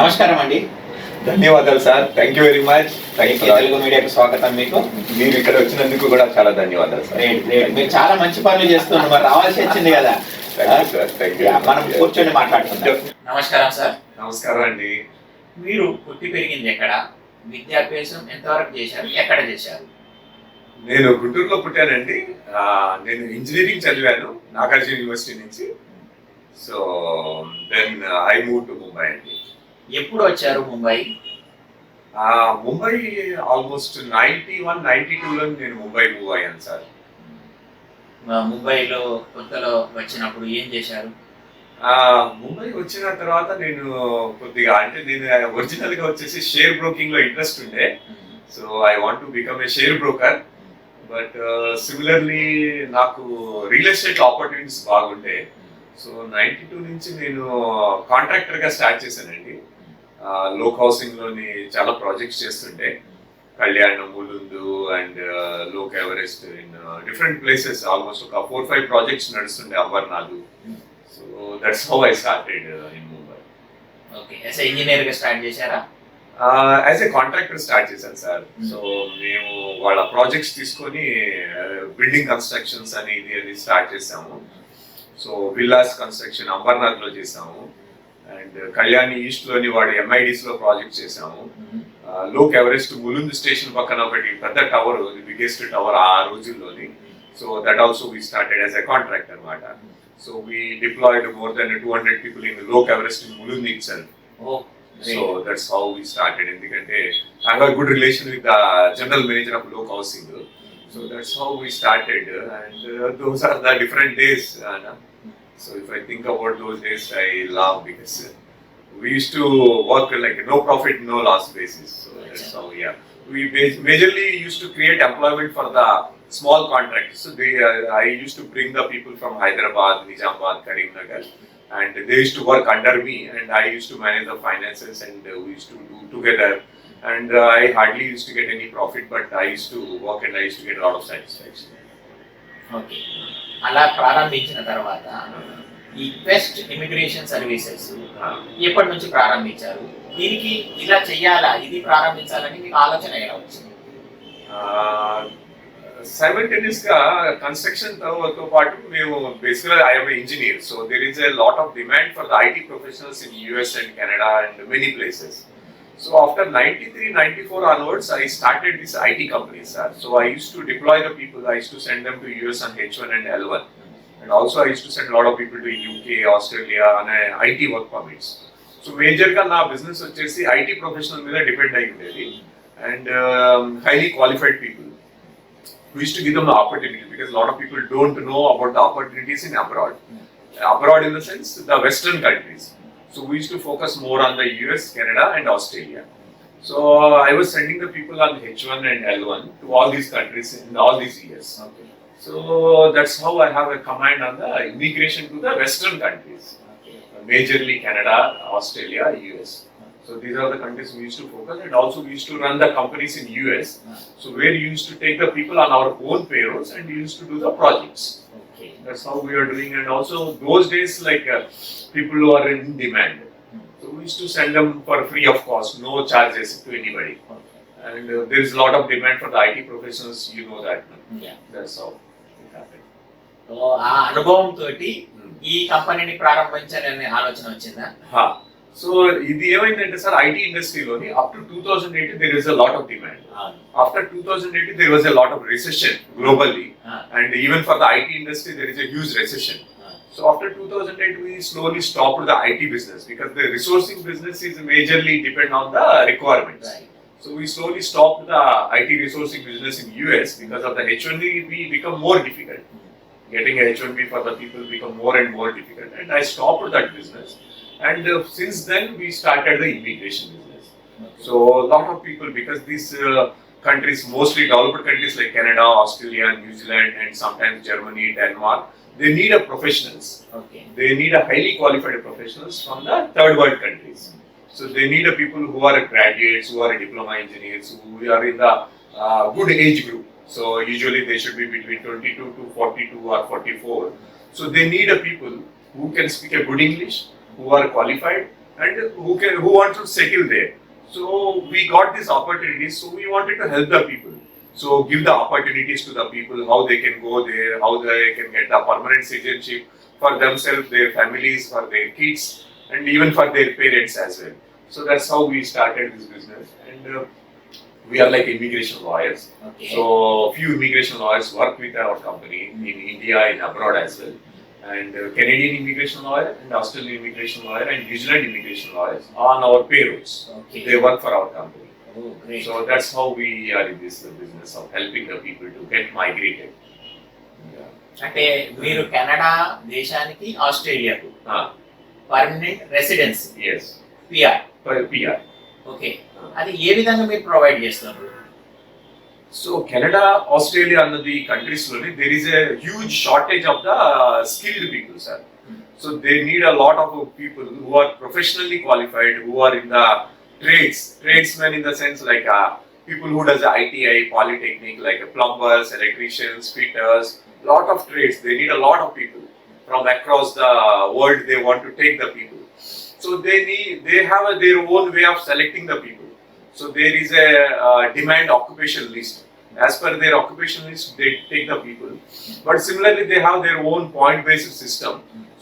నమస్కారం అండి. ధన్యవాదాలు sir. Thank you very much. Telugu మీడియాకు స్వాగతం. మీకు మీరు ఇక్కడ వచ్చినందుకు కూడా చాలా ధన్యవాదాలు సార్. మీరు చాలా మంచి పనులు చేస్తున్నారు, మరి రావాల్సి వచ్చింది కదా. మనం కూర్చొని మాట్లాడుకుంటాం. నమస్కారం సార్. నమస్కారం అండి. మీరు పుట్టి పెరిగింది ఎక్కడ? విద్యాభ్యాసం ఎంతవరకు చేశారు, ఎక్కడ చేశారు? నేను గుంటూరులో పుట్టానండి. నేను ఇంజనీరింగ్ చదివాను నాగార్జున యూనివర్సిటీ నుంచి. So then I move to Mumbai అండి. ఎప్పుడు వచ్చారు ముంబై? ముంబై ఆల్మోస్ట్ 91-92లో నేను ముంబై మూవ్ అయ్యాను సార్. ముంబైలో కొత్తలో వచ్చినప్పుడు ఏం చేశారు? ముంబై వచ్చిన తర్వాత నేను కొద్దిగా నేను ఒరిజినల్ గా వచ్చేసి షేర్ బ్రోకింగ్ లో ఇంట్రెస్ట్ ఉండే. So I want to become a share broker. But similarly నాకు రియల్ ఎస్టేట్ ఆపర్చునిటీస్ బాగుండే. సో 92 నుంచి నేను కాంట్రాక్టర్ గా స్టార్ట్ చేశానండి. లోక్ హౌసింగ్ లోని చాలా ప్రాజెక్ట్స్ చేస్తుంటే, కళ్యాణం, Mulund and Lok Everest in different places. Almost ఒక 4-5 ప్రాజెక్ట్స్ నడుస్తుండే Amarnath. So that's how I started in Mumbai. Okay, as a engineer గా స్టార్ట్ చేశారా? యాజ్ ఎ కాంట్రాక్టర్ స్టార్ట్ చేశాను సార్. సో మేము వాళ్ళ ప్రాజెక్ట్స్ తీసుకొని బిల్డింగ్ కన్స్ట్రక్షన్స్ అని ఇది అని స్టార్ట్ చేసాము. సో విల్లాస్ కన్స్ట్రక్షన్ అంబర్నాథ్ లో చేసాము. అండ్ కళ్యాణి ఈస్ట్ లోని వాడు ఎంఐడిస్ లో ప్రాజెక్ట్ చేసాము. లోక్ ఎవరెస్ట్ ములుంద్ స్టేషన్ పక్కన ఒకటి పెద్ద టవర్, బిగ్గెస్ట్ టవర్ ఆ రోజుల్లోని. So that also we started as a contract అనమాట. So we deployed more than 200 people in Lok Everest in Mulund itself. So that's how we started. ఎందుకంటే I have a good relation with the general manager of Lok Housing. So that's how we started, and those are the different days. So if I think about those days, I laugh because we used to work like no profit, no loss basis. So that's how, yeah. We majorly used to create employment for the small contractors. So I used to bring the people from Hyderabad, Nizamabad, Karimnagar, and they used to work under me, and I used to manage the finances, and we used to do together. And I hardly used to get any profit, but I used to work and I used to get a lot of satisfaction. Okay, అలా ప్రారంభించిన తర్వాత ఈ quest immigration services ఎప్పటి నుంచి ప్రారంభించారు? దీనికి ఇలా చెయ్యాలా, ఇది ప్రారంభించాలని మీకు ఆలోచన ఎలా వచ్చింది? సైమల్టేనియస్ గా కన్స్ట్రక్షన్ తో పాటు మేము బేసిక్గా I'm engineer. So there is a lot of demand for the IT professionals in US and Canada and many places. So after 93-94 onwards, I started this IT company, sir. So I used to deploy the people. I used to send them to US on H1 and L1, and also I used to send a lot of people to UK, Australia on IT work permits. So major ka na business vachesi IT professional మీద depend ayi undedi, and highly qualified people. We used to give them the opportunity because a lot of people don't know about the opportunities in abroad. Abroad in the sense the Western countries. So we used to focus more on the US, Canada and Australia. So I was sending the people on H1 and L1 to all these countries in all these years. Okay. So that's how I have a command on the immigration to the Western countries. Okay. Majorly Canada, Australia, US. So these are the countries we used to focus, and also we used to run the companies in US. So where you used to take the people on our own payrolls and you used to do the projects. Okay. That's how we are doing, and also those days like people who are in demand. So we used to send them for free of cost, no charges to anybody. And there is a lot of demand for the IT professionals, you know that. Yeah. That's how it happened. So ఆ అనుభవం తోటి ఈ కంపెనీని ప్రారంభించాలనే ఆలోచన వచ్చిందా? So ఇది ఏమైందంటే sir, IT ఇండస్ట్రీలోని up to 2008 there is a lot of demand. After 2008 there was a lot of recession globally, and even for the IT industry there is a huge recession. So after 2008 we slowly stopped the IT business because the resourcing business is majorly depend on the requirements. Right. So we slowly stopped the IT resourcing business in US because of the H1B become more difficult. Getting a H1B for the people become more and more difficult, and I stopped that business. And since then we started the immigration business. Okay. So a lot of people, because these countries, mostly developed countries like Canada, Australia, New Zealand, and sometimes Germany, Denmark, they need a professionals. Okay. They need a highly qualified professionals from the third world countries. So they need a people who are graduates, who are diploma engineers, who are in the good age group. So usually they should be between 22 to 42 or 44. So they need a people who can speak a good English, who are qualified, and who want to settle there. So we got this opportunity, so we wanted to help the people. So give the opportunities to the people, how they can go there, how they can get the permanent citizenship for themselves, their families, for their kids, and even for their parents as well. So that's how we started this business, and we are like immigration lawyers. Okay. So few immigration lawyers work with our company in India and abroad as well. And Canadian immigration lawyer and Australian immigration lawyer and New Zealand immigration lawyers on our payrolls. Okay. They work for our company. Oh, great. So that's how we are in this business of helping the people to get migrated. అంటే మీరు Canada దేశానికి ఆస్ట్రేలియాకు Ah, permanent residency yes, PR. for PR. Okay, అది ఏ విధంగా మీరు provide చేస్తున్నారు? So Canada, Australia and the countries slowly, there is a huge shortage of the skilled people, sir. So they need a lot of people who are professionally qualified, who are in the tradesmen in the sense like people who does ITI, polytechnic, like plumbers, electricians, fitters, lot of trades. They need a lot of people from across the world. They want to take the people. So they have their own way of selecting the people. So there is a demand occupation list. As per their occupation list, they take the people. But similarly, they have their own point-based system.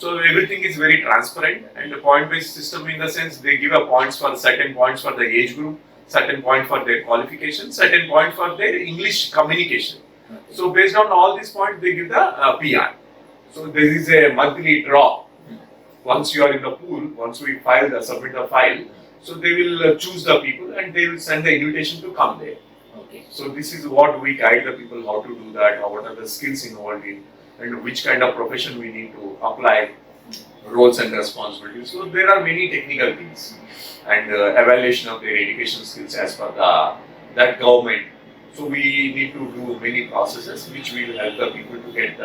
So everything is very transparent, and the point-based system in the sense they give a points for certain points for the age group, certain point for their qualification, certain point for their English communication. So based on all these points, they give the PR. So there is a monthly draw. Once you are in the pool, once we submit the file, so they will choose the people and they will send the invitation to come there. Okay. So this is what we guide the people how to do that, what are the skills involved in, and which kind of profession we need to apply, roles and responsibilities. So there are many technical things and evaluation of their education skills as per that government. So we need to do many processes which will help the people to get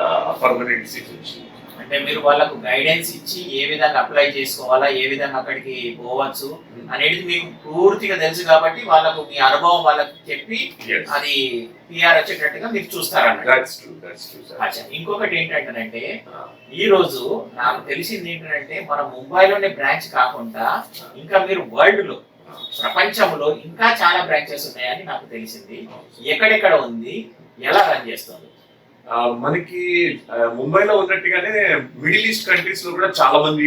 permanent citizenship. అంటే మీరు వాళ్ళకు guidance ఇచ్చి ఏ విధంగా apply చేసుకోవాలా, ఏ విధంగా అక్కడికి పోవచ్చు అనేది మీకు పూర్తిగా తెలుసు కాబట్టి వాళ్ళకు మీ అనుభవం వాళ్ళకి చెప్పి Yes. అది పిఆర్ వచ్చేటట్టుగా మీరు చూస్తారన్నమాట. That's true, sir. అచ్చా, ఇంకొకటి ఏంటంటే ఈ రోజు నాకు తెలిసింది ఏంటంటే మన ముంబైలోనే బ్రాంచ్ కాకుండా ఇంకా మీరు వరల్డ్ లో ప్రపంచంలో ఇంకా చాలా బ్రాంచెస్ ఉన్నాయని నాకు తెలిసింది. ఎక్కడెక్కడ ఉంది, ఎలా రన్ చేస్తుంది? మనకి ముంబైలో ఉన్నట్టుగానే మిడిల్ ఈస్ట్ కంట్రీస్ లో కూడా చాలా మంది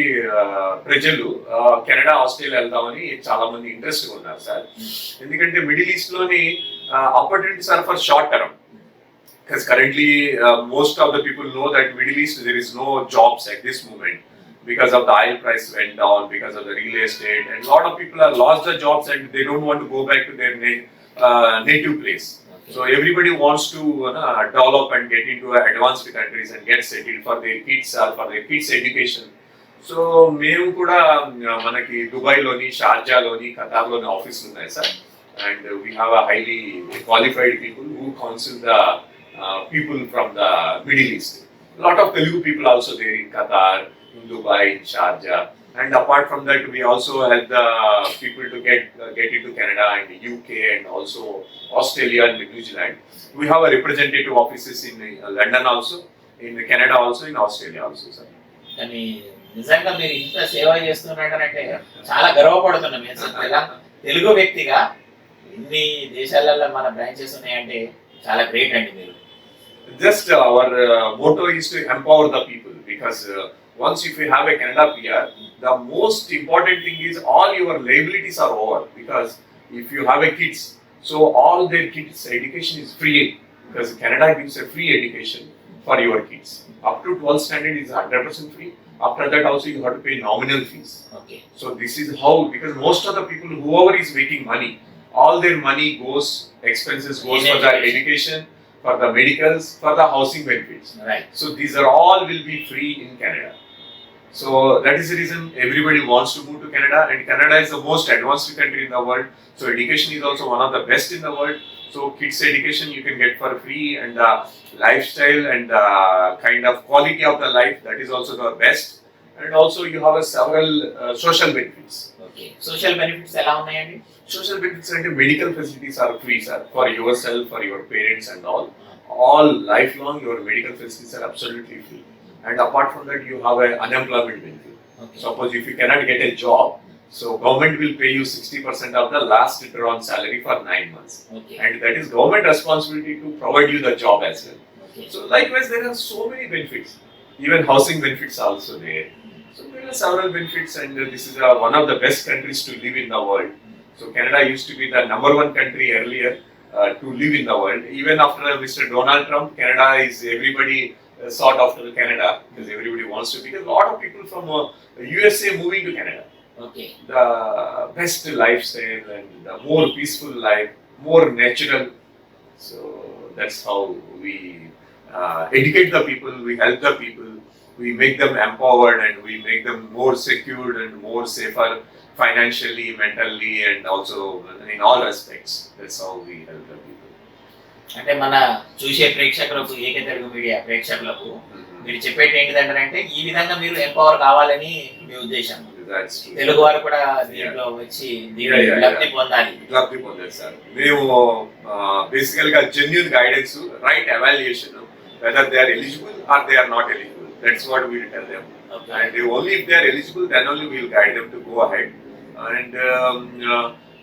ప్రజలు కెనడా, ఆస్ట్రేలియా వెళ్దామని చాలా మంది ఇంట్రెస్ట్ ఉన్నారు సార్. ఎందుకంటే మిడిల్ ఈస్ట్ లోని opportunities are for short term. Because currently most of the people know that Middle East there is no jobs at this moment because of the oil price went down, because of the real estate, and a lot of people have lost their jobs and they don't want to go back to their native place. So everybody wants to develop and get into advanced countries and get settled for their kids or for their kids education. So మేము కూడా మనకి Dubai లోని, షార్జా లోని, Qatar లోని ఆఫీసులు ఉన్నాయి sir. And we have a highly qualified people who counsel the people from the Middle East. A lot of Telugu people also there in Qatar, in Dubai, in Sharjah. And apart from that, we also help the people to get into Canada and UK and also Australia and New Zealand. We have a representative offices in London also, in Canada also, in Australia also, sir. కానీ నిజంగా మీరు ఇంత సేవ చేస్తున్నారంటే చాలా గర్వపడుతున్నాం. తెలుగు వ్యక్తిగా ఇన్ని దేశాలలో మన బ్రాంచెస్ ఉన్నాయంటే చాలా గ్రేట్ అండి మీరు. Just our motto is to empower the people, because once if you have a Canada PR, the most important thing is all your liabilities are over, because if you have a kids, so all their kids education is free, because Canada gives a free education for your kids. Up to 12th standard is 100% free. After that also you have to pay nominal fees. Okay. So this is how, because most of the people, whoever is making money, all their money goes, expenses goes for the education, for the medicals, for the housing benefits. Right. So these are all will be free in Canada. So that is the reason everybody wants to move to Canada, and Canada is the most advanced country in the world. So education is also one of the best in the world. So kids education you can get for free, and the lifestyle and the kind of quality of the life, that is also the best. And also you have several social benefits. Okay. Social benefits ఎలా ఉన్నాయండి? Social benefits and medical facilities are free, sir, for yourself, for your parents and all. All lifelong your medical facilities are absolutely free. And apart from that, you have an unemployment benefit. Okay. Suppose if you cannot get a job, So government will pay you 60% of the last drawn salary for 9 months. Okay. And that is government responsibility to provide you the job as well. Okay. So likewise, there are so many benefits. Even housing benefits also there. So there are several benefits, and this is one of the best countries to live in the world. So Canada used to be the number one country earlier to live in the world. Even after Mr. Donald Trump, Canada is everybody sought after Canada because everybody wants to. Because a lot of people from USA moving to Canada. Okay. The best lifestyle and the more peaceful life, more natural. So that's how we educate the people, we help the people, we make them empowered, and we make them more secured and more safer financially, mentally, and also in all respects. That's how we help the people. అంటే మన చూసే ప్రేక్షకులకు AK Telugu media ప్రేక్షకులకు మీరు చెప్పేది ఏంటిదంటే ఈ విధంగా మీరు ఎంపవర్ కావాలని మీ ఉద్దేశం. తెలుగు వారు కూడా దీంట్లో వచ్చి లబ్ధి పొందాలి. లబ్ధి పొందాలి సార్. మేము బేసికల్ గా genuine guidance, right evaluation, whether they are eligible or they are not eligible. That's what we will tell them. Okay. And only if they are eligible, then only we will guide them to go ahead. And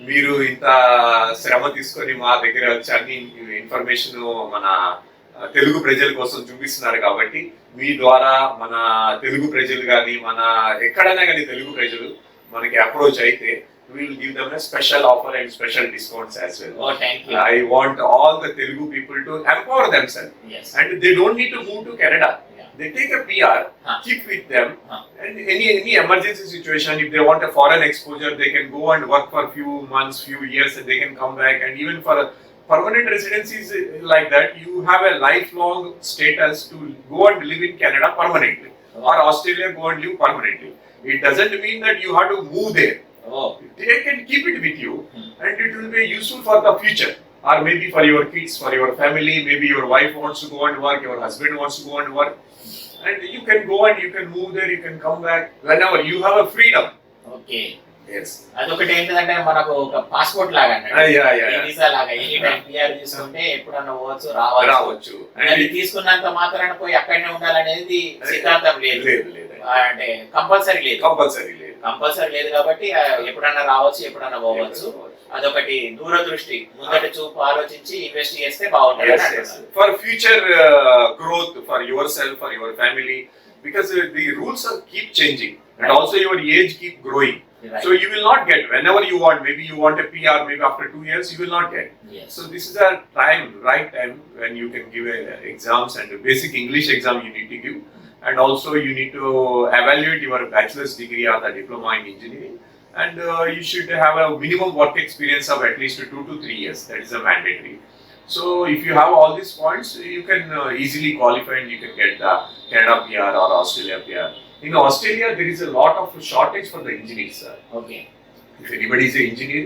మీరు ఇంత శ్రమ తీసుకొని మా దగ్గర వచ్చి అన్ని information మన తెలుగు ప్రజల కోసం చూపిస్తున్నారు కాబట్టి మీ ద్వారా మన తెలుగు ప్రజలు కానీ మన ఎక్కడైనా కానీ తెలుగు ప్రజలు మనకి అప్రోచ్ అయితే we will give them a special offer and special discounts as well. Oh, thank you. I want all the Telugu people to empower themselves. Yes. And they don't need to move to Canada. Yeah. They take a PR, keep with them, and any emergency situation, if they want a foreign exposure, they can go and work for few months, few years, and they can come back. And even for permanent residencies like that, you have a lifelong status to go and live in Canada permanently, or Australia go and live permanently. It doesn't mean that you have to move there. Oh. They can keep it with you, and it will be useful for the future, or maybe for your kids, for your family. Maybe your wife wants to go and work, your husband wants to go and work, and you can go and you can move there, you can come back whenever. You have a freedom. Okay. Yes. అదొకటి ఏంటంటే మనకు ఒక passport లాగా visa లాగా any time PR తీసుకుంటే ఎప్పుడన్నా పోవచ్చు రావచ్చు. అది తీసుకున్నంత మాత్రాన పోయి అక్కడనే ఉండాలనేది సిద్ధాంతం లేదు. అంటే కంపల్సరీ లేదు కాబట్టి ఎప్పుడన్నా రావచ్చు, ఎప్పుడన్నా పోవచ్చు. అదొకటి దూరదృష్టి, ముందటి చూపు ఆలోచించి ఇన్వెస్ట్ చేస్తే బాగుంటుంది for future growth, for your self, for your family, because the rules keep changing and also your age keep growing. Right. So you will not get whenever you want. Maybe you want a PR, maybe after 2 years you will not get. Yes. So this is a right time when you can give exams, and a basic English exam you need to give, and also you need to evaluate your bachelor's degree or the diploma in engineering, and you should have a minimum work experience of at least 2 to 3 years. That is a mandatory. So if you have all these points, you can easily qualify and you can get the Canada PR or Australia PR. In Australia, there is a lot of shortage for the engineers, sir. Okay. If anybody is an engineer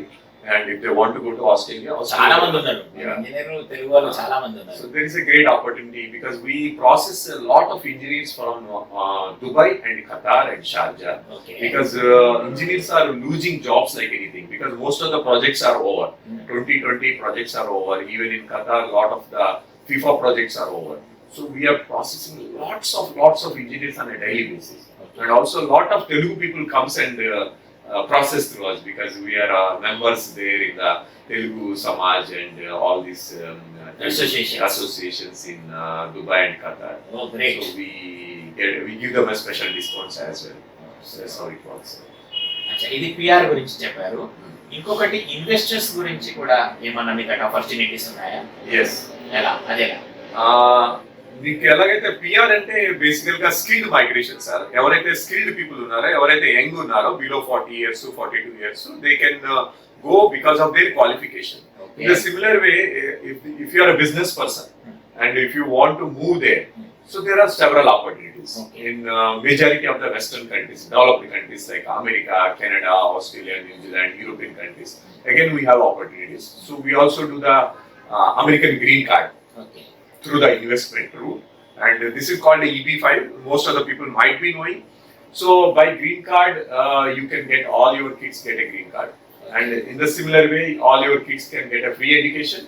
and if they want to go to Australia, చాలా మంది ఉన్నారు ఇంజనీర్లు, తెలుగు వాళ్ళు చాలా మంది ఉన్నారు. So there is a great opportunity because we process a lot of engineers from Dubai and Qatar and Sharjah. Okay. Because engineers are losing jobs like anything because most of the projects are over. 2020 projects are over. Even in Qatar, a lot of the FIFA projects are over. So we are processing lots of engineers on a daily basis. Okay. And also a lot of Telugu people comes and process through us because we are members there in the Telugu Samaj and all these associations in Dubai and Qatar. Oh, great. So we give them a special discounts as well. So that's how it works. అచ్చా, ఇది PR గురించి చెప్పారు. ఇంకొకటి investors గురించి కూడా ఏమన్నా మీకు opportunities ఉన్నాయా? Yes. అదేలా మీకు ఎలాగైతే పిఆర్ అంటే బేసికల్ గా స్కిల్డ్ మైగ్రేషన్ సార్. ఎవరైతే స్కిల్డ్ పీపుల్ ఉన్నారో, ఎవరైతే యంగ్ ఉన్నారో, below 40 years, 42 years, they can go because of their qualification. In the similar way, if you are a business person and if you want to move there, so there are several opportunities in majority of the Western countries, developed countries like America, Canada, Australia, New Zealand, European countries. Again, we have opportunities. So we also do the American green card. Okay. Through the investment route, and this is called the EB5. Most of the people might be knowing. So by green card, you can get all your kids get a green card, and in the similar way, all your kids can get a free education,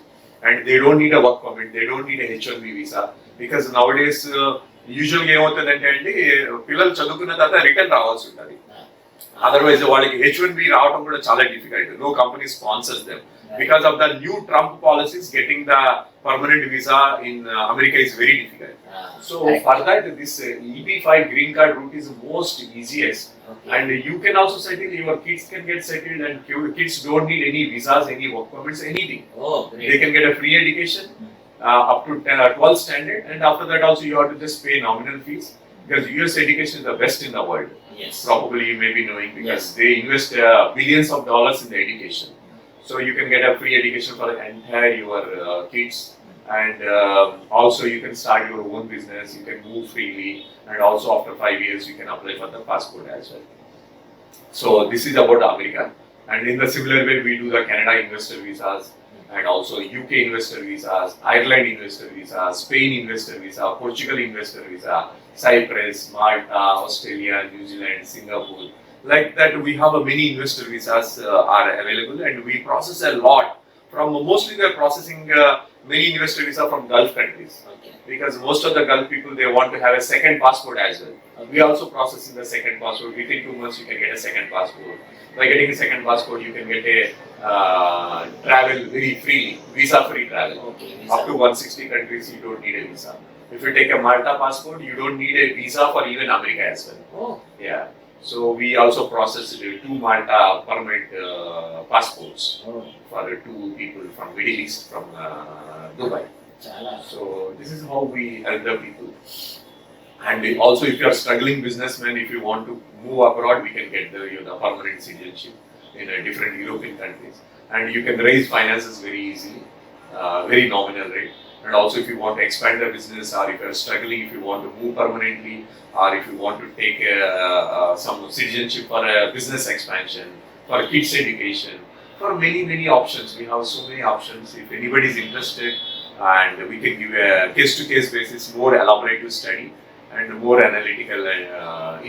and they don't need a work permit, they don't need a H1B visa, because nowadays usually ఏమవుతుందంటే అండి, పిల్లలు చదువుకున్న తర్వాత return రావాల్సి ఉంటుంది. Otherwise వాళ్ళకి H1B రావడం కూడా చాలా difficult. No company sponsors them because of the new Trump policies. Getting the permanent visa in America is very difficult. So for that, this EB5 green card route is most easiest. Okay. And you can also settle, your kids can get settled, and kids don't need any visas, any work permits, anything. Oh, great. They can get a free education up to 12th standard, and after that also you have to just pay nominal fees, because US education is the best in the world. Yes. Probably you may be knowing, because Yes. they invest billions of dollars in the education. So you can get a free education for the entire your kids, and also you can start your own business. You can move freely, and also after 5 years you can apply for the passport as well. So this is about America, and in the similar way we do the Canada investor visas, and also UK investor visas, Ireland investor visa, Spain investor visa, Portugal investor visa, Cyprus, Malta, Australia, New Zealand, Singapore. Like that, we have a many investor visas are available, and we process a lot from, mostly we are processing many investor visa from Gulf countries. Okay. Because most of the Gulf people, they want to have a second passport as well. Okay. We also processing the second passport. Within 2 months you can get a second passport. By getting a second passport, you can get a travel very freely, visa free travel. Okay. Up to 160 countries you don't need a visa. If you take a Malta passport, you don't need a visa for even America as well. Oh. Yeah. So we also processed 2 Malta permanent passports Oh. for 2 people from Middle East, from Dubai. Chala. So this is how we help the people. And also, if you are struggling businessman, if you want to move abroad, we can get the permanent citizenship in different European countries, and you can raise finances very easily, very nominal rate. And also, if you want to expand the business, or if you are struggling, if you want to move permanently, or if you want to take some citizenship for a business expansion, for kids education, for many options. We have so many options. If anybody is interested, and we can give a case-to-case basis, more elaborative study, and more analytical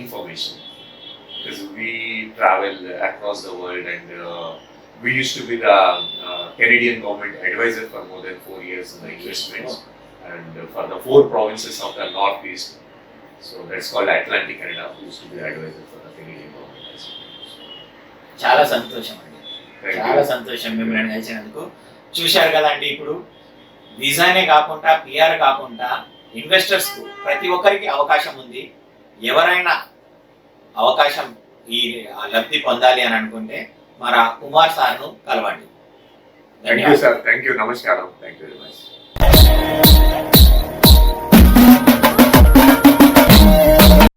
information. Because we travel across the world, and we used to be the Canadian government advisor for more than 4 years in the investments, and for the 4 provinces of the Northeast. So that's called Atlantic Canada, who used to be the advisor for the Canadian government as well. చాలా సంతోషం అండి. Thank చాలా you. సంతోషం మిమ్మల్ని కలిసినందుకు. చూశారు కదండి, ఇప్పుడు వీసానే కాకుండా పిఆర్ కాకుండా ఇన్వెస్టర్స్ కు ప్రతి ఒక్కరికి అవకాశం ఉంది. ఎవరైనా అవకాశం ఈ లబ్ధి పొందాలి అని అనుకుంటే మన కుమార్ సార్ను కలవండి. Thank you, sir. Thank you. Namaskaram. Thank you very much.